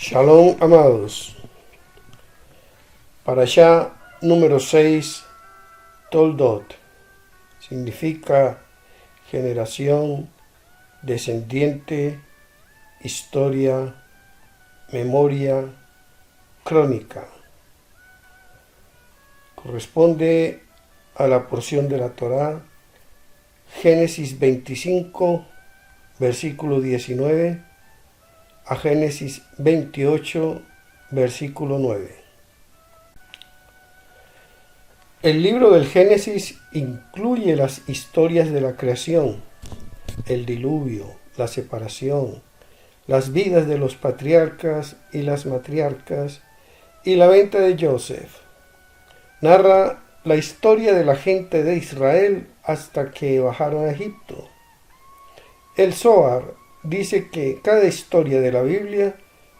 Shalom, amados. Parashá número 6, Toldot, significa generación, descendiente, historia, memoria, crónica. Corresponde a la porción de la Torá, Génesis 25, versículo 19, a Génesis 28, versículo 9. El libro del Génesis incluye las historias de la creación, el diluvio, la separación, las vidas de los patriarcas y las matriarcas y la venta de Joseph. Narra la historia de la gente de Israel hasta que bajaron a Egipto. El Zohar dice que cada historia de la Biblia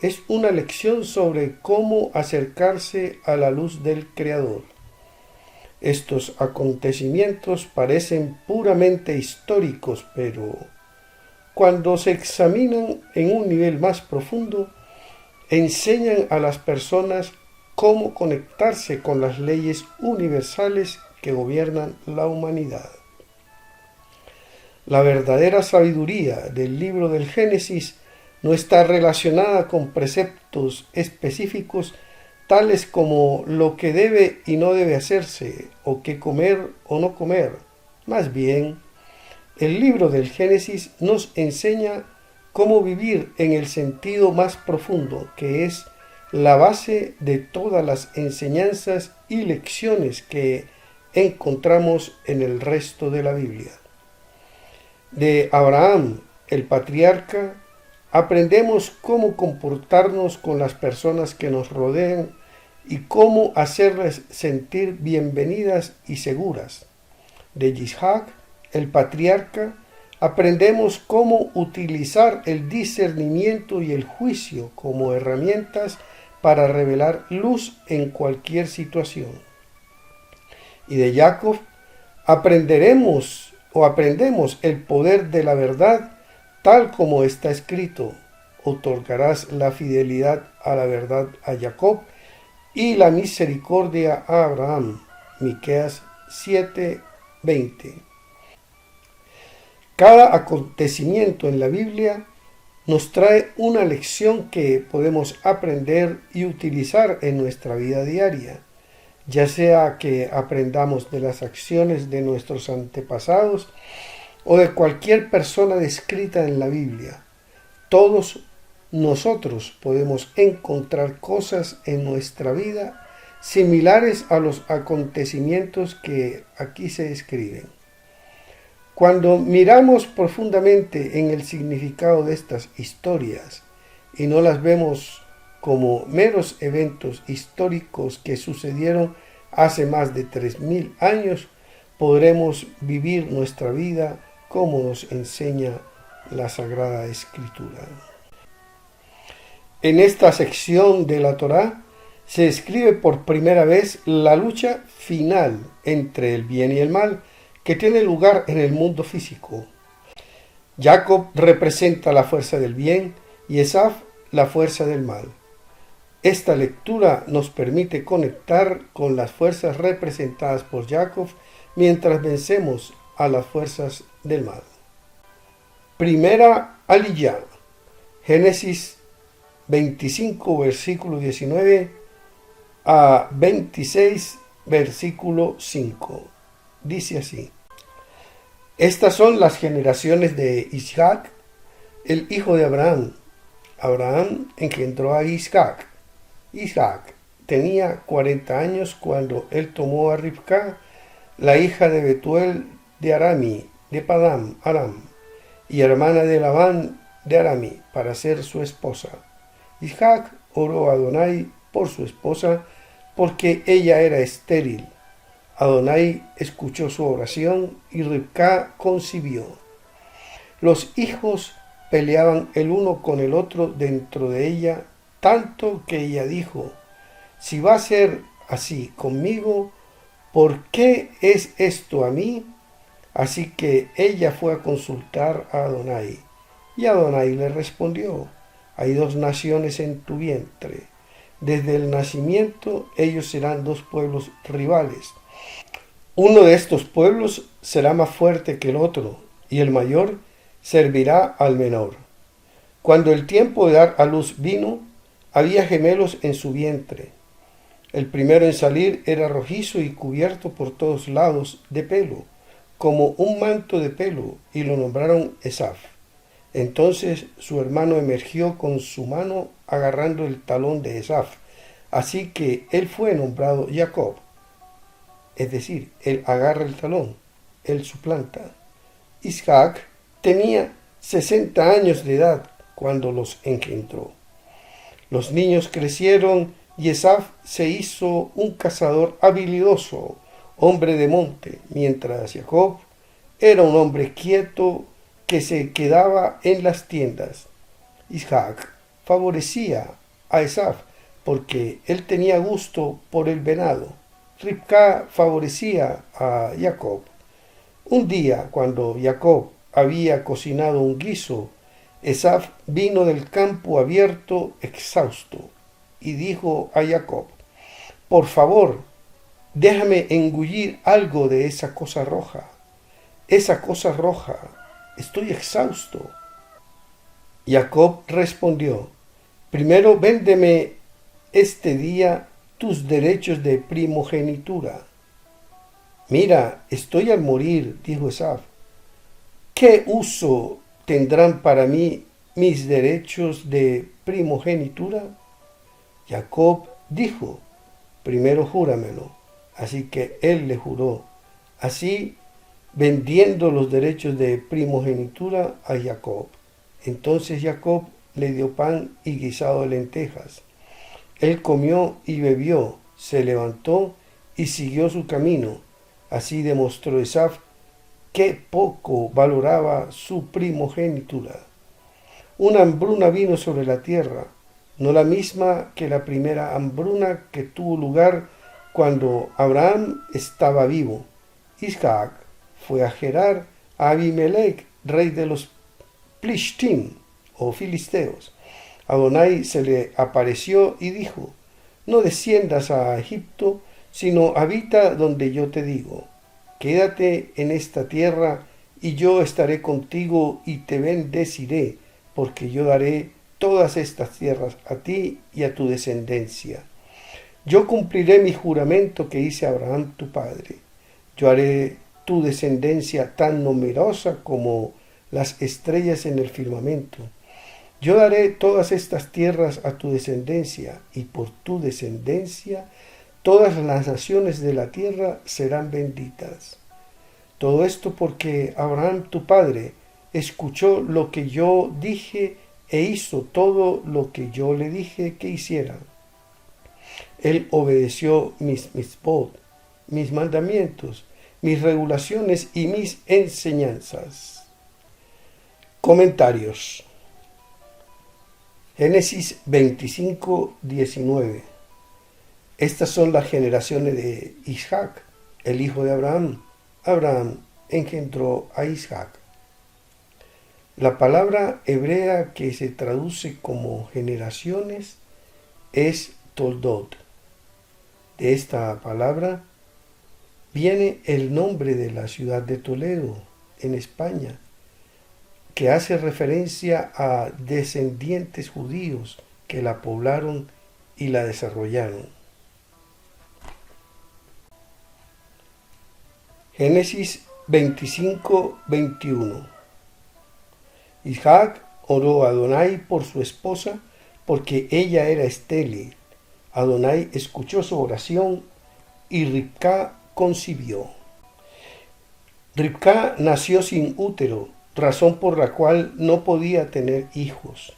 es una lección sobre cómo acercarse a la luz del Creador. Estos acontecimientos parecen puramente históricos, pero cuando se examinan en un nivel más profundo, enseñan a las personas cómo conectarse con las leyes universales que gobiernan la humanidad. La verdadera sabiduría del libro del Génesis no está relacionada con preceptos específicos tales como lo que debe y no debe hacerse, o qué comer o no comer. Más bien, el libro del Génesis nos enseña cómo vivir en el sentido más profundo, que es la base de todas las enseñanzas y lecciones que encontramos en el resto de la Biblia. De Abraham, el patriarca, aprendemos cómo comportarnos con las personas que nos rodean y cómo hacerles sentir bienvenidas y seguras. De Isaac, el patriarca, aprendemos cómo utilizar el discernimiento y el juicio como herramientas para revelar luz en cualquier situación. Y de Jacob aprendemos el poder de la verdad tal como está escrito: otorgarás la fidelidad a la verdad a Jacob y la misericordia a Abraham. Miqueas 7:20. Cada acontecimiento en la Biblia nos trae una lección que podemos aprender y utilizar en nuestra vida diaria, ya sea que aprendamos de las acciones de nuestros antepasados o de cualquier persona descrita en la Biblia. Todos nosotros podemos encontrar cosas en nuestra vida similares a los acontecimientos que aquí se describen. Cuando miramos profundamente en el significado de estas historias y no las vemos como meros eventos históricos que sucedieron hace más de 3000 años, podremos vivir nuestra vida como nos enseña la Sagrada Escritura. En esta sección de la Torá se describe por primera vez la lucha final entre el bien y el mal que tiene lugar en el mundo físico. Jacob representa la fuerza del bien y Esaf la fuerza del mal. Esta lectura nos permite conectar con las fuerzas representadas por Jacob mientras vencemos a las fuerzas del mal. Primera Aliyá, Génesis 25, versículo 19 a 26, versículo 5. Dice así: Estas son las generaciones de Isaac, el hijo de Abraham. Abraham engendró a Isaac. Isaac tenía 40 años cuando él tomó a Ribca, la hija de Betuel de Arami, de Padam Aram, y hermana de Labán de Arami, para ser su esposa. Isaac oró a Adonai por su esposa porque ella era estéril. Adonai escuchó su oración y Ribca concibió. Los hijos peleaban el uno con el otro dentro de ella, tanto que ella dijo: si va a ser así conmigo, ¿por qué es esto a mí? Así que ella fue a consultar a Adonai, y Adonai le respondió: hay dos naciones en tu vientre. Desde el nacimiento ellos serán dos pueblos rivales. Uno de estos pueblos será más fuerte que el otro, y el mayor servirá al menor. Cuando el tiempo de dar a luz vino, había gemelos en su vientre. El primero en salir era rojizo y cubierto por todos lados de pelo, como un manto de pelo, y lo nombraron Esaf. Entonces su hermano emergió con su mano agarrando el talón de Esaf, así que él fue nombrado Jacob. Es decir, él agarra el talón, él suplanta. Isaac tenía 60 años de edad cuando los engendró. Los niños crecieron y Esaf se hizo un cazador habilidoso, hombre de monte, mientras Jacob era un hombre quieto que se quedaba en las tiendas. Isaac favorecía a Esaf porque él tenía gusto por el venado. Ribca favorecía a Jacob. Un día, cuando Jacob había cocinado un guiso, Esaf vino del campo abierto exhausto y dijo a Jacob: por favor, déjame engullir algo de esa cosa roja. Esa cosa roja, estoy exhausto. Jacob respondió: primero véndeme este día tus derechos de primogenitura. Mira, estoy al morir, dijo Esaf. ¿Qué uso tendrán para mí mis derechos de primogenitura? Jacob dijo: primero júramelo. Así que él le juró, así vendiendo los derechos de primogenitura a Jacob. Entonces Jacob le dio pan y guisado de lentejas. Él comió y bebió, se levantó y siguió su camino. Así demostró Esaf qué poco valoraba su primogenitura. Una hambruna vino sobre la tierra, no la misma que la primera hambruna que tuvo lugar cuando Abraham estaba vivo. Isaac fue a Gerar a Abimelech, rey de los Plishtim o filisteos. Adonai se le apareció y dijo: no desciendas a Egipto, sino habita donde yo te digo. Quédate en esta tierra y yo estaré contigo y te bendeciré, porque yo daré todas estas tierras a ti y a tu descendencia. Yo cumpliré mi juramento que hice a Abraham tu padre. Yo haré tu descendencia tan numerosa como las estrellas en el firmamento. Yo daré todas estas tierras a tu descendencia, y por tu descendencia todas las naciones de la tierra serán benditas. Todo esto porque Abraham tu padre escuchó lo que yo dije e hizo todo lo que yo le dije que hiciera. Él obedeció mis mitzvot, mis mandamientos, mis regulaciones y mis enseñanzas. Comentarios. Génesis 25, 19. Estas son las generaciones de Isaac, el hijo de Abraham. Abraham engendró a Isaac. La palabra hebrea que se traduce como generaciones es toldot. De esta palabra viene el nombre de la ciudad de Toledo, en España, que hace referencia a descendientes judíos que la poblaron y la desarrollaron. Génesis 25, 21. Isaac oró a Adonai por su esposa porque ella era estéril. Adonai escuchó su oración y Ribca concibió. Ribca nació sin útero, razón por la cual no podía tener hijos.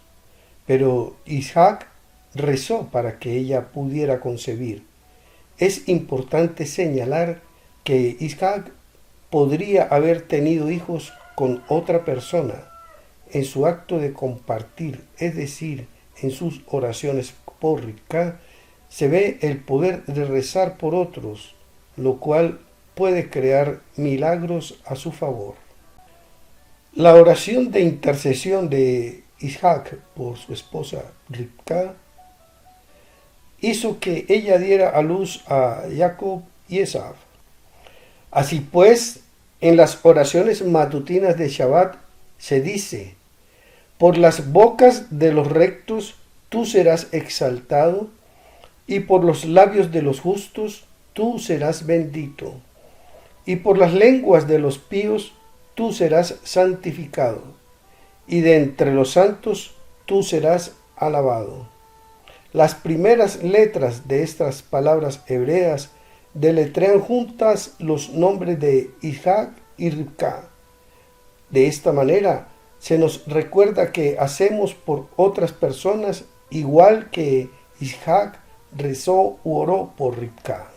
Pero Isaac rezó para que ella pudiera concebir. Es importante señalar que Isaac podría haber tenido hijos con otra persona en su acto de compartir, es decir, en sus oraciones por Ribca, se ve el poder de rezar por otros, lo cual puede crear milagros a su favor. La oración de intercesión de Isaac por su esposa Ribca, hizo que ella diera a luz a Jacob y Esaú. Así pues, en las oraciones matutinas de Shabbat se dice: por las bocas de los rectos tú serás exaltado, y por los labios de los justos tú serás bendito, y por las lenguas de los píos tú serás santificado, y de entre los santos tú serás alabado. Las primeras letras de estas palabras hebreas deletrean juntas los nombres de Isaac y Ribca. De esta manera se nos recuerda que hacemos por otras personas igual que Isaac rezó u oró por Ribca.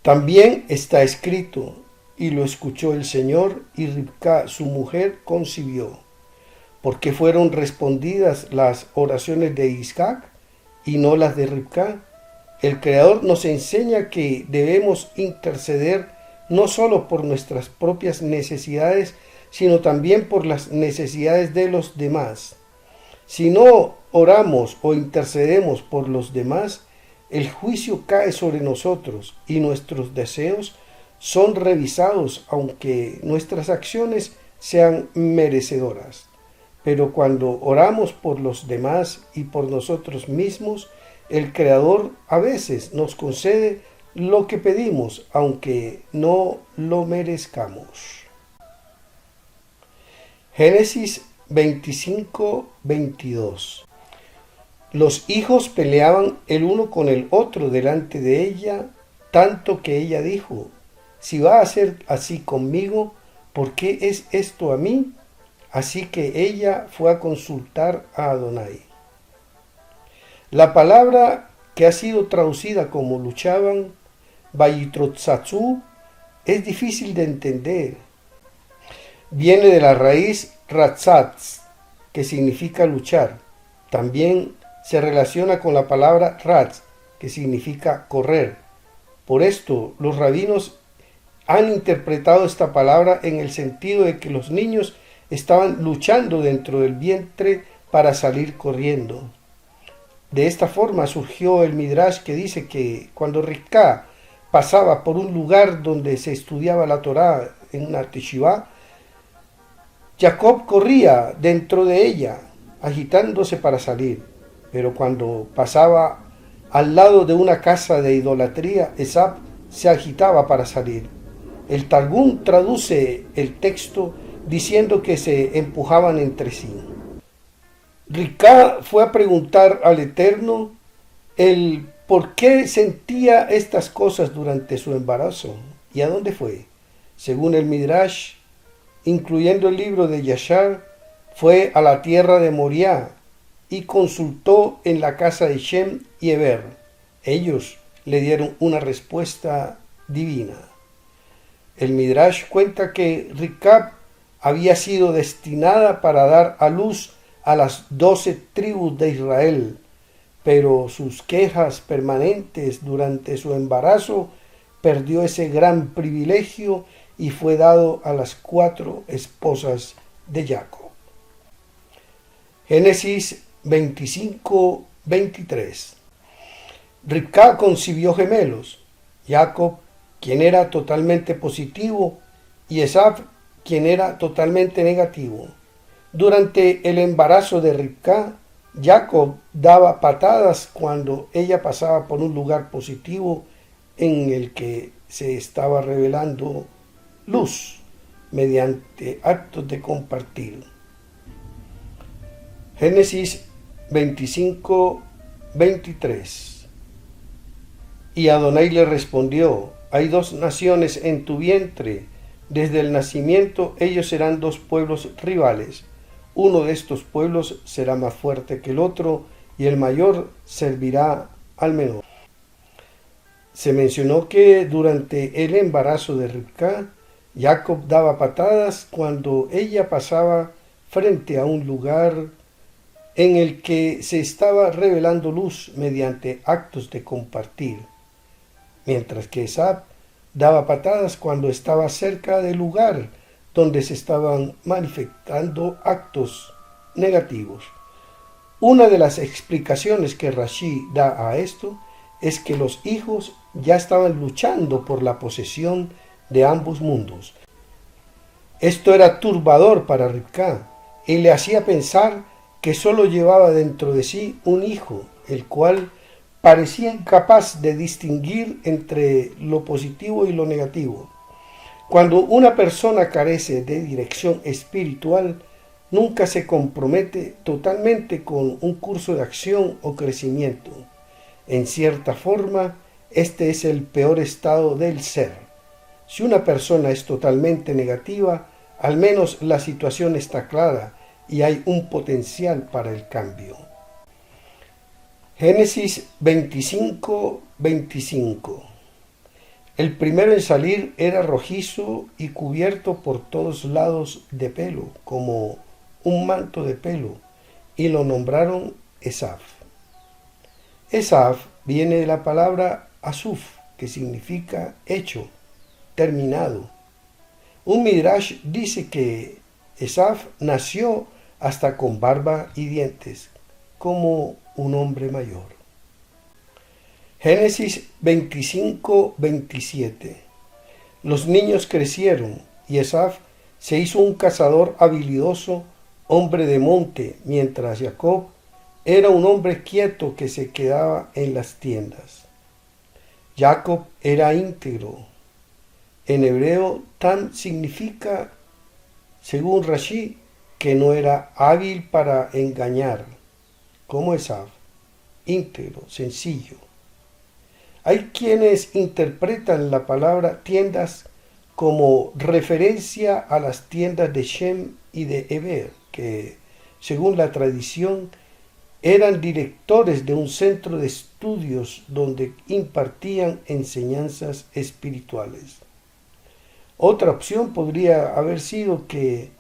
También está escrito: y lo escuchó el Señor, y Ribca su mujer concibió. ¿Por qué fueron respondidas las oraciones de Isaac y no las de Ribca? El Creador nos enseña que debemos interceder no solo por nuestras propias necesidades, sino también por las necesidades de los demás. Si no oramos o intercedemos por los demás, el juicio cae sobre nosotros y nuestros deseos son revisados, aunque nuestras acciones sean merecedoras. Pero cuando oramos por los demás y por nosotros mismos, el Creador a veces nos concede lo que pedimos, aunque no lo merezcamos. Génesis 25-22. Los hijos peleaban el uno con el otro delante de ella, tanto que ella dijo: si va a ser así conmigo, ¿por qué es esto a mí? Así que ella fue a consultar a Adonai. La palabra que ha sido traducida como luchaban, Vayitrotzatzu, es difícil de entender. Viene de la raíz ratzatz, que significa luchar. También se relaciona con la palabra ratz, que significa correr. Por esto, los rabinos han interpretado esta palabra en el sentido de que los niños estaban luchando dentro del vientre para salir corriendo. De esta forma surgió el Midrash que dice que cuando Ribca pasaba por un lugar donde se estudiaba la Torá en una teshivá, Jacob corría dentro de ella, agitándose para salir. Pero cuando pasaba al lado de una casa de idolatría, Esaú se agitaba para salir. El Targum traduce el texto diciendo que se empujaban entre sí. Ribca fue a preguntar al Eterno el por qué sentía estas cosas durante su embarazo. ¿Y a dónde fue? Según el Midrash, incluyendo el libro de Yashar, fue a la tierra de Moriah y consultó en la casa de Shem y Eber. Ellos le dieron una respuesta divina. El Midrash cuenta que Ribca había sido destinada para dar a luz a las 12 tribus de Israel, pero sus quejas permanentes durante su embarazo perdió ese gran privilegio y fue dado a las 4 esposas de Jacob. Génesis 25-23. Ribca concibió gemelos: Jacob, quien era totalmente positivo, y Esaú, quien era totalmente negativo. Durante el embarazo de Ribca, Jacob daba patadas cuando ella pasaba por un lugar positivo en el que se estaba revelando luz mediante actos de compartir. Génesis 25-23. Y Adonai le respondió: hay 2 naciones en tu vientre. Desde el nacimiento ellos serán 2 pueblos rivales. Uno de estos pueblos será más fuerte que el otro, y el mayor servirá al menor. Se mencionó que durante el embarazo de Ribca, Jacob daba patadas cuando ella pasaba frente a un lugar en el que se estaba revelando luz mediante actos de compartir, mientras que Esaú daba patadas cuando estaba cerca del lugar donde se estaban manifestando actos negativos. Una de las explicaciones que Rashi da a esto es que los hijos ya estaban luchando por la posesión de ambos mundos. Esto era turbador para Rivka y le hacía pensar que solo llevaba dentro de sí un hijo, el cual parecía incapaz de distinguir entre lo positivo y lo negativo. Cuando una persona carece de dirección espiritual, nunca se compromete totalmente con un curso de acción o crecimiento. En cierta forma, este es el peor estado del ser. Si una persona es totalmente negativa, al menos la situación está clara y hay un potencial para el cambio. Génesis 25:25. El primero en salir era rojizo y cubierto por todos lados de pelo, como un manto de pelo, y lo nombraron Esaf. Esaf viene de la palabra Asuf, que significa hecho, terminado. Un midrash dice que Esaf nació hasta con barba y dientes, como un hombre mayor. Génesis 25:27. Los niños crecieron y Esaf se hizo un cazador habilidoso, hombre de monte, mientras Jacob era un hombre quieto que se quedaba en las tiendas. Jacob era íntegro. En hebreo, tam significa, según Rashi, que no era hábil para engañar, como Esaf, íntegro, sencillo. Hay quienes interpretan la palabra tiendas como referencia a las tiendas de Shem y de Heber, que, según la tradición, eran directores de un centro de estudios donde impartían enseñanzas espirituales. Otra opción podría haber sido que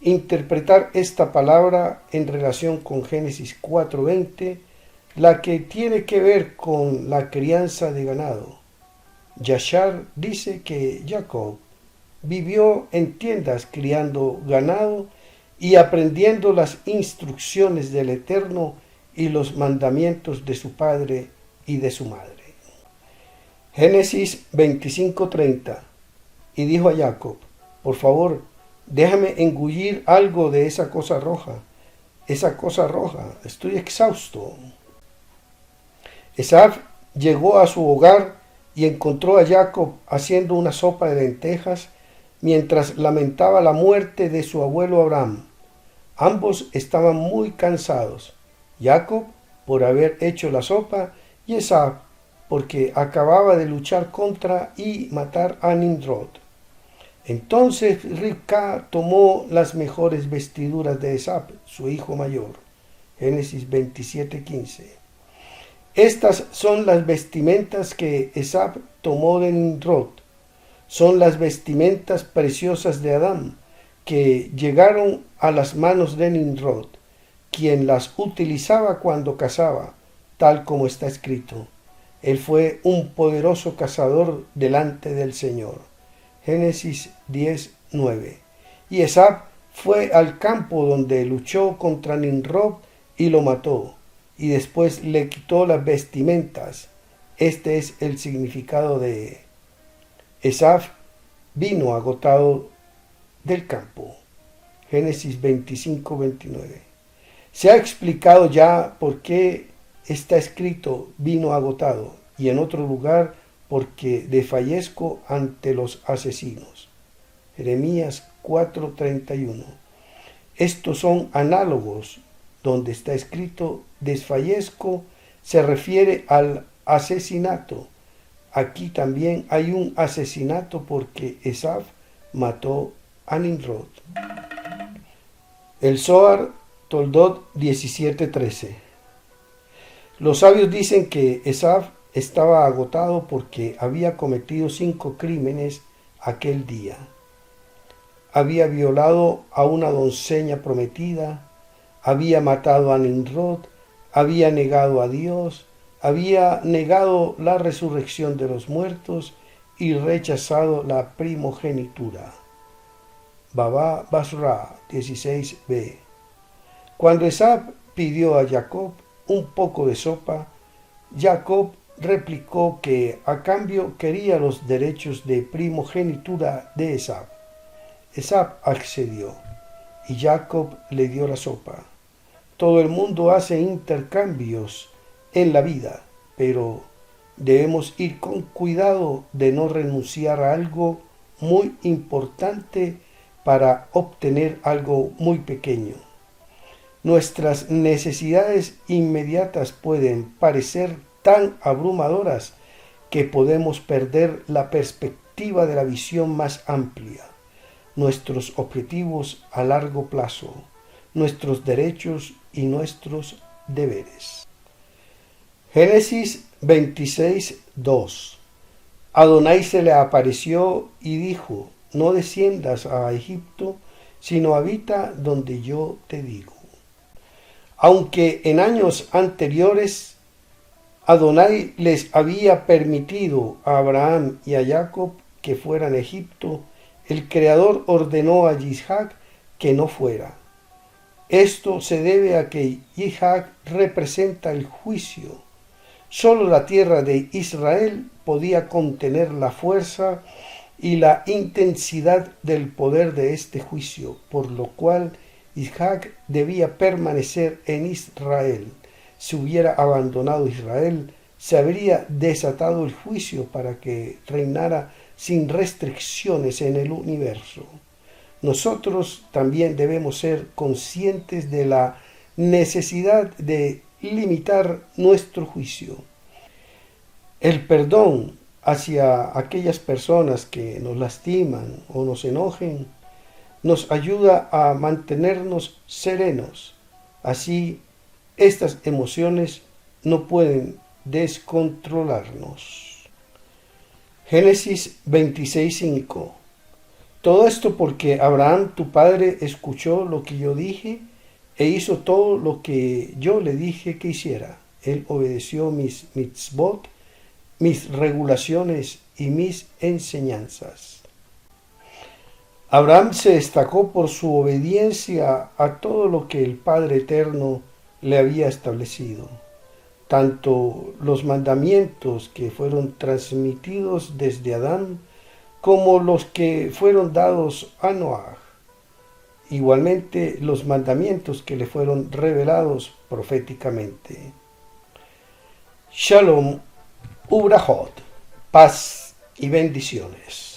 interpretar esta palabra en relación con Génesis 4:20, la que tiene que ver con la crianza de ganado. Yashar dice que Jacob vivió en tiendas criando ganado y aprendiendo las instrucciones del Eterno y los mandamientos de su padre y de su madre. Génesis 25:30. Y dijo a Jacob: por favor, déjame engullir algo de esa cosa roja, estoy exhausto. Esaf llegó a su hogar y encontró a Jacob haciendo una sopa de lentejas mientras lamentaba la muerte de su abuelo Abraham. Ambos estaban muy cansados, Jacob por haber hecho la sopa y Esaf porque acababa de luchar contra y matar a Nimrod. Entonces Rivka tomó las mejores vestiduras de Esaf, su hijo mayor. Génesis 27:15. Estas son las vestimentas que Esaf tomó de Nimrod. Son las vestimentas preciosas de Adán, que llegaron a las manos de Nimrod, quien las utilizaba cuando cazaba, tal como está escrito. Él fue un poderoso cazador delante del Señor. Génesis 10:9. Y Esaf fue al campo donde luchó contra Nimrod y lo mató, y después le quitó las vestimentas. Este es el significado de Esaf vino agotado del campo. Génesis 25:29. Se ha explicado ya por qué está escrito vino agotado y en otro lugar porque desfallezco ante los asesinos. Jeremías 4:31. Estos son análogos donde está escrito desfallezco, se refiere al asesinato. Aquí también hay un asesinato porque Esaf mató a Nimrod. El Zohar, Toldot 17:13. Los sabios dicen que Esaf estaba agotado porque había cometido 5 crímenes aquel día. Había violado a una doncella prometida, había matado a Nimrod, había negado a Dios, había negado la resurrección de los muertos y rechazado la primogenitura. Baba Basra 16b. Cuando Esaú pidió a Jacob un poco de sopa, Jacob replicó que a cambio quería los derechos de primogenitura de Esaú. Esaú accedió y Jacob le dio la sopa. Todo el mundo hace intercambios en la vida, pero debemos ir con cuidado de no renunciar a algo muy importante para obtener algo muy pequeño. Nuestras necesidades inmediatas pueden parecer tan abrumadoras que podemos perder la perspectiva de la visión más amplia, nuestros objetivos a largo plazo, nuestros derechos y nuestros deberes. Génesis 26:2. Adonai se le apareció y dijo: no desciendas a Egipto, sino habita donde yo te digo. Aunque en años anteriores Adonai les había permitido a Abraham y a Jacob que fueran a Egipto, el Creador ordenó a Isaac que no fuera. Esto se debe a que Isaac representa el juicio. Solo la tierra de Israel podía contener la fuerza y la intensidad del poder de este juicio, por lo cual Isaac debía permanecer en Israel. Si hubiera abandonado Israel, se habría desatado el juicio para que reinara sin restricciones en el universo. Nosotros también debemos ser conscientes de la necesidad de limitar nuestro juicio. El perdón hacia aquellas personas que nos lastiman o nos enojen nos ayuda a mantenernos serenos. Así, estas emociones no pueden descontrolarnos. Génesis 26:5. Todo esto porque Abraham tu padre escuchó lo que yo dije e hizo todo lo que yo le dije que hiciera. Él obedeció mis mitzvot, mis regulaciones y mis enseñanzas. Abraham se destacó por su obediencia a todo lo que el Padre Eterno le había establecido, tanto los mandamientos que fueron transmitidos desde Adán como los que fueron dados a Noah, igualmente los mandamientos que le fueron revelados proféticamente. Shalom, Ubrahot, paz y bendiciones.